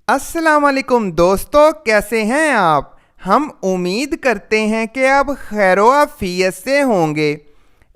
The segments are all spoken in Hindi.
अस्सलाम वालेकुम दोस्तों, कैसे हैं आप। हम उम्मीद करते हैं कि आप खैर-ओ-आफियत से होंगे।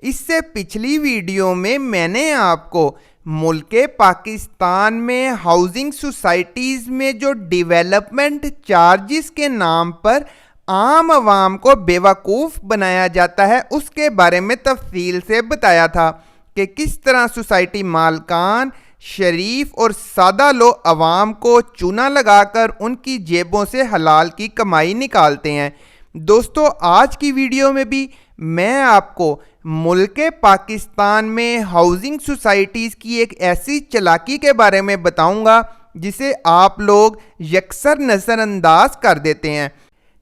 इससे पिछली वीडियो में मैंने आपको मुल्क पाकिस्तान में हाउसिंग सोसाइटीज़ में जो डेवलपमेंट चार्जेस के नाम पर आम आवाम को बेवकूफ़ बनाया जाता है उसके बारे में तफसील से बताया था कि किस तरह सोसाइटी मालकान शरीफ और सादा लोग अवाम को चूना लगाकर उनकी जेबों से हलाल की कमाई निकालते हैं। दोस्तों, आज की वीडियो में भी मैं आपको मुल्क पाकिस्तान में हाउसिंग सोसाइटीज़ की एक ऐसी चालाकी के बारे में बताऊंगा जिसे आप लोग यकसर नज़रअंदाज कर देते हैं।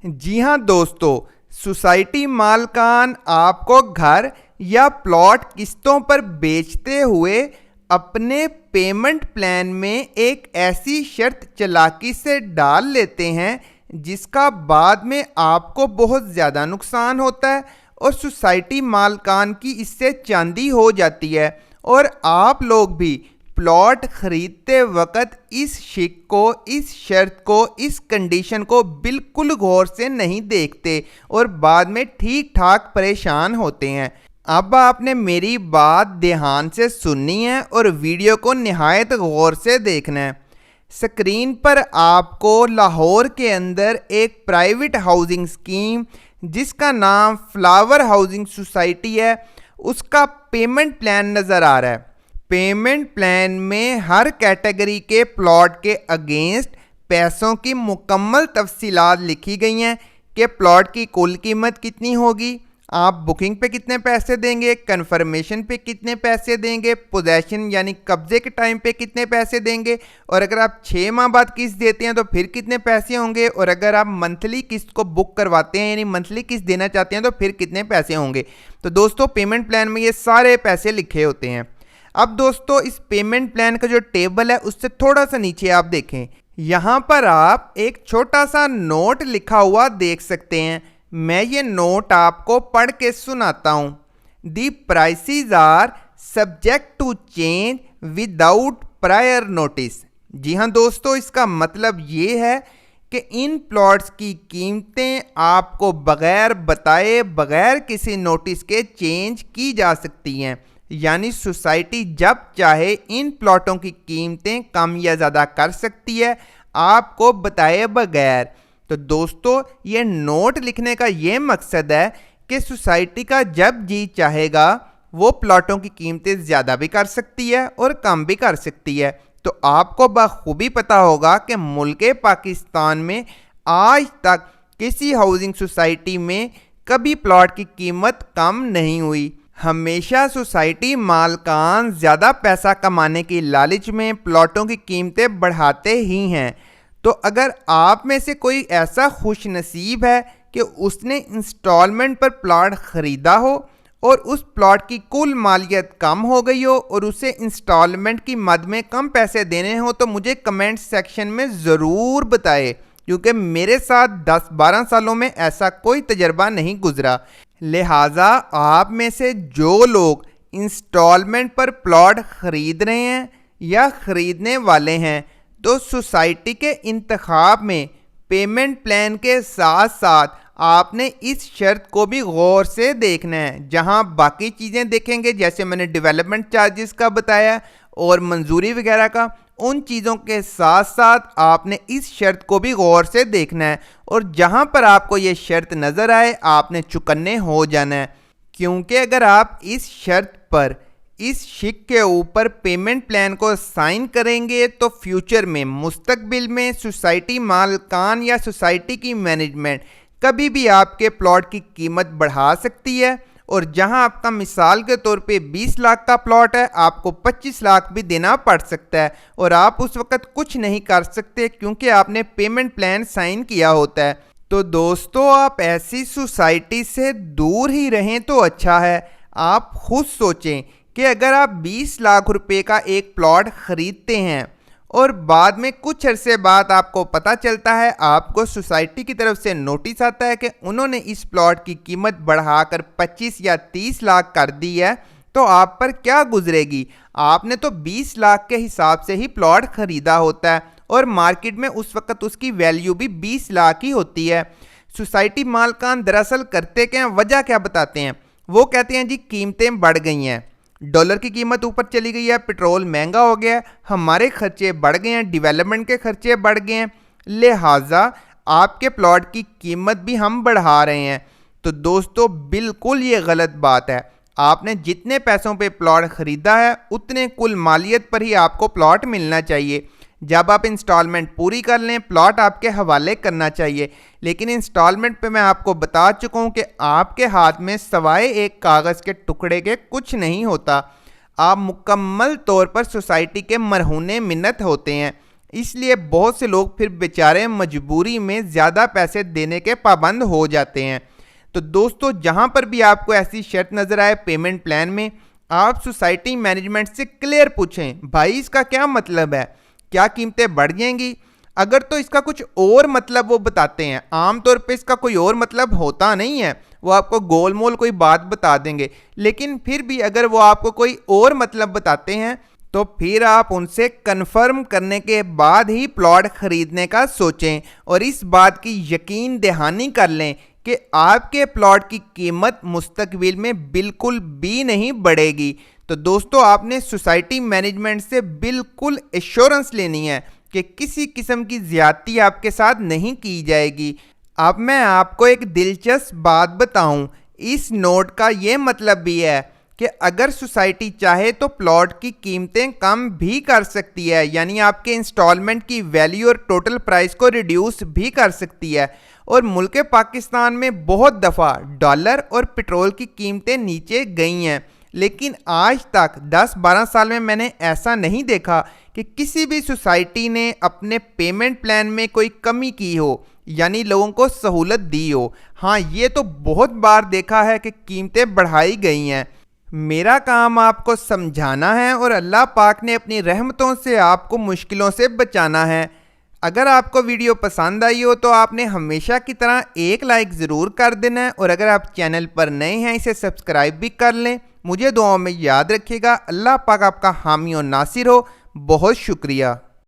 जी हाँ दोस्तों, सोसाइटी मालकान आपको घर या प्लॉट किस्तों पर बेचते हुए अपने पेमेंट प्लान में एक ऐसी शर्त चालाकी से डाल लेते हैं जिसका बाद में आपको बहुत ज़्यादा नुकसान होता है और सोसाइटी मालकान की इससे चांदी हो जाती है और आप लोग भी प्लॉट ख़रीदते वक्त इस शिक को, इस शर्त को, इस कंडीशन को बिल्कुल गौर से नहीं देखते और बाद में ठीक ठाक परेशान होते हैं। अब आपने मेरी बात ध्यान से सुननी है और वीडियो को निहायत गौर से देखना है। स्क्रीन पर आपको लाहौर के अंदर एक प्राइवेट हाउसिंग स्कीम जिसका नाम फ्लावर हाउसिंग सोसाइटी है, उसका पेमेंट प्लान नज़र आ रहा है। पेमेंट प्लान में हर कैटेगरी के प्लॉट के अगेंस्ट पैसों की मुकम्मल तफसीलात लिखी गई हैं कि प्लॉट की कुल कीमत कितनी होगी, आप बुकिंग पे कितने पैसे देंगे, कन्फर्मेशन पे कितने पैसे देंगे, पोजेशन यानी कब्जे के टाइम पे कितने पैसे देंगे, और अगर आप 6 माह बाद किस्त देते हैं तो फिर कितने पैसे होंगे, और अगर आप मंथली किस्त को बुक करवाते हैं यानी मंथली किस्त देना चाहते हैं तो फिर कितने पैसे होंगे। तो दोस्तों, पेमेंट प्लान में ये सारे पैसे लिखे होते हैं। अब दोस्तों, इस पेमेंट प्लान का जो टेबल है उससे थोड़ा सा नीचे आप देखें, यहाँ पर आप एक छोटा सा नोट लिखा हुआ देख सकते हैं। मैं ये नोट आपको पढ़ के सुनाता हूँ। The prices are subject to change without prior notice. जी हाँ दोस्तों, इसका मतलब ये है कि इन प्लॉट्स की कीमतें आपको बग़ैर बताए, बग़ैर किसी नोटिस के चेंज की जा सकती हैं, यानी सोसाइटी जब चाहे इन प्लॉटों की कीमतें कम या ज़्यादा कर सकती है आपको बताए बगैर। तो दोस्तों, ये नोट लिखने का ये मकसद है कि सोसाइटी का जब जी चाहेगा वो प्लॉटों की कीमतें ज़्यादा भी कर सकती है और कम भी कर सकती है। तो आपको बखूबी पता होगा कि मुल्क पाकिस्तान में आज तक किसी हाउसिंग सोसाइटी में कभी प्लॉट की कीमत कम नहीं हुई। हमेशा सोसाइटी मालकान ज़्यादा पैसा कमाने की लालच में प्लॉटों की कीमतें बढ़ाते ही हैं। तो अगर आप में से कोई ऐसा खुश नसीब है कि उसने इंस्टॉलमेंट पर प्लॉट ख़रीदा हो और उस प्लॉट की कुल मालियत कम हो गई हो और उसे इंस्टॉलमेंट की मद में कम पैसे देने हो, तो मुझे कमेंट सेक्शन में ज़रूर बताएं, क्योंकि मेरे साथ 10-12 सालों में ऐसा कोई तजर्बा नहीं गुजरा। लिहाजा आप में से जो लोग इंस्टॉलमेंट पर प्लॉट ख़रीद रहे हैं या ख़रीदने वाले हैं, तो सोसाइटी के इंतखाब में पेमेंट प्लान के साथ साथ आपने इस शर्त को भी गौर से देखना है। जहां बाकी चीज़ें देखेंगे, जैसे मैंने डेवलपमेंट चार्जेस का बताया और मंजूरी वगैरह का, उन चीज़ों के साथ साथ आपने इस शर्त को भी गौर से देखना है और जहां पर आपको ये शर्त नज़र आए आपने चुकन्ने हो जाना है। क्योंकि अगर आप इस शर्त पर, इस शिक के ऊपर पेमेंट प्लान को साइन करेंगे तो फ्यूचर में, मुस्तकबिल में सोसाइटी मालकान या सोसाइटी की मैनेजमेंट कभी भी आपके प्लॉट की कीमत बढ़ा सकती है और जहां आपका मिसाल के तौर पे 20 लाख का प्लॉट है, आपको 25 लाख भी देना पड़ सकता है और आप उस वक्त कुछ नहीं कर सकते क्योंकि आपने पेमेंट प्लान साइन किया होता है। तो दोस्तों, आप ऐसी सोसाइटी से दूर ही रहें तो अच्छा है। आप खुद सोचें कि अगर आप 20 लाख रुपए का एक प्लॉट ख़रीदते हैं और बाद में कुछ अरसे बाद आपको पता चलता है, आपको सोसाइटी की तरफ से नोटिस आता है कि उन्होंने इस प्लॉट की कीमत बढ़ाकर 25 या 30 लाख कर दी है, तो आप पर क्या गुजरेगी। आपने तो 20 लाख के हिसाब से ही प्लॉट ख़रीदा होता है और मार्केट में उस वक्त उसकी वैल्यू भी 20 लाख ही होती है। सोसाइटी मालकान दरअसल करते क्या हैं, वजह क्या बताते हैं? वो कहते हैं जी कीमतें बढ़ गई हैं, डॉलर की कीमत ऊपर चली गई है, पेट्रोल महंगा हो गया है, हमारे खर्चे बढ़ गए हैं, डेवलपमेंट के खर्चे बढ़ गए हैं, लिहाजा आपके प्लॉट की कीमत भी हम बढ़ा रहे हैं। तो दोस्तों बिल्कुल ये गलत बात है। आपने जितने पैसों पे प्लॉट ख़रीदा है उतने कुल मालियत पर ही आपको प्लॉट मिलना चाहिए। जब आप इंस्टॉलमेंट पूरी कर लें प्लॉट आपके हवाले करना चाहिए। लेकिन इंस्टॉलमेंट पे मैं आपको बता चुका हूँ कि आपके हाथ में सवाए एक कागज़ के टुकड़े के कुछ नहीं होता। आप मुकम्मल तौर पर सोसाइटी के मरहूने मिन्नत होते हैं। इसलिए बहुत से लोग फिर बेचारे मजबूरी में ज़्यादा पैसे देने के पाबंद हो जाते हैं। तो दोस्तों जहाँ पर भी आपको ऐसी शर्त नज़र आए पेमेंट प्लान में, आप सोसाइटी मैनेजमेंट से क्लियर पूछें, भाई इसका क्या मतलब है, क्या कीमतें बढ़ जाएंगी? अगर तो इसका कुछ और मतलब वो बताते हैं, आमतौर पे इसका कोई और मतलब होता नहीं है, वो आपको गोल मोल कोई बात बता देंगे। लेकिन फिर भी अगर वो आपको कोई और मतलब बताते हैं तो फिर आप उनसे कन्फर्म करने के बाद ही प्लॉट खरीदने का सोचें और इस बात की यकीन दहानी कर लें कि आपके प्लॉट की कीमत मुस्तकबिल में बिल्कुल भी नहीं बढ़ेगी। तो दोस्तों आपने सोसाइटी मैनेजमेंट से बिल्कुल एश्योरेंस लेनी है कि किसी किस्म की ज़्यादती आपके साथ नहीं की जाएगी। अब मैं आपको एक दिलचस्प बात बताऊं, इस नोट का ये मतलब भी है कि अगर सोसाइटी चाहे तो प्लॉट की कीमतें कम भी कर सकती है, यानी आपके इंस्टॉलमेंट की वैल्यू और टोटल प्राइस को रिड्यूस भी कर सकती है। और मुल्क पाकिस्तान में बहुत दफ़ा डॉलर और पेट्रोल की कीमतें नीचे गई हैं, लेकिन आज तक 10-12 साल में मैंने ऐसा नहीं देखा कि किसी भी सोसाइटी ने अपने पेमेंट प्लान में कोई कमी की हो, यानी लोगों को सहूलत दी हो। हाँ, ये तो बहुत बार देखा है कि कीमतें बढ़ाई गई हैं। मेरा काम आपको समझाना है और अल्लाह पाक ने अपनी रहमतों से आपको मुश्किलों से बचाना है। अगर आपको वीडियो पसंद आई हो तो आपने हमेशा की तरह एक लाइक ज़रूर कर देना है और अगर आप चैनल पर नए हैं इसे सब्सक्राइब भी कर लें। मुझे दुआओं में याद रखिएगा। अल्लाह पाक आपका हामी और नासिर हो। बहुत शुक्रिया।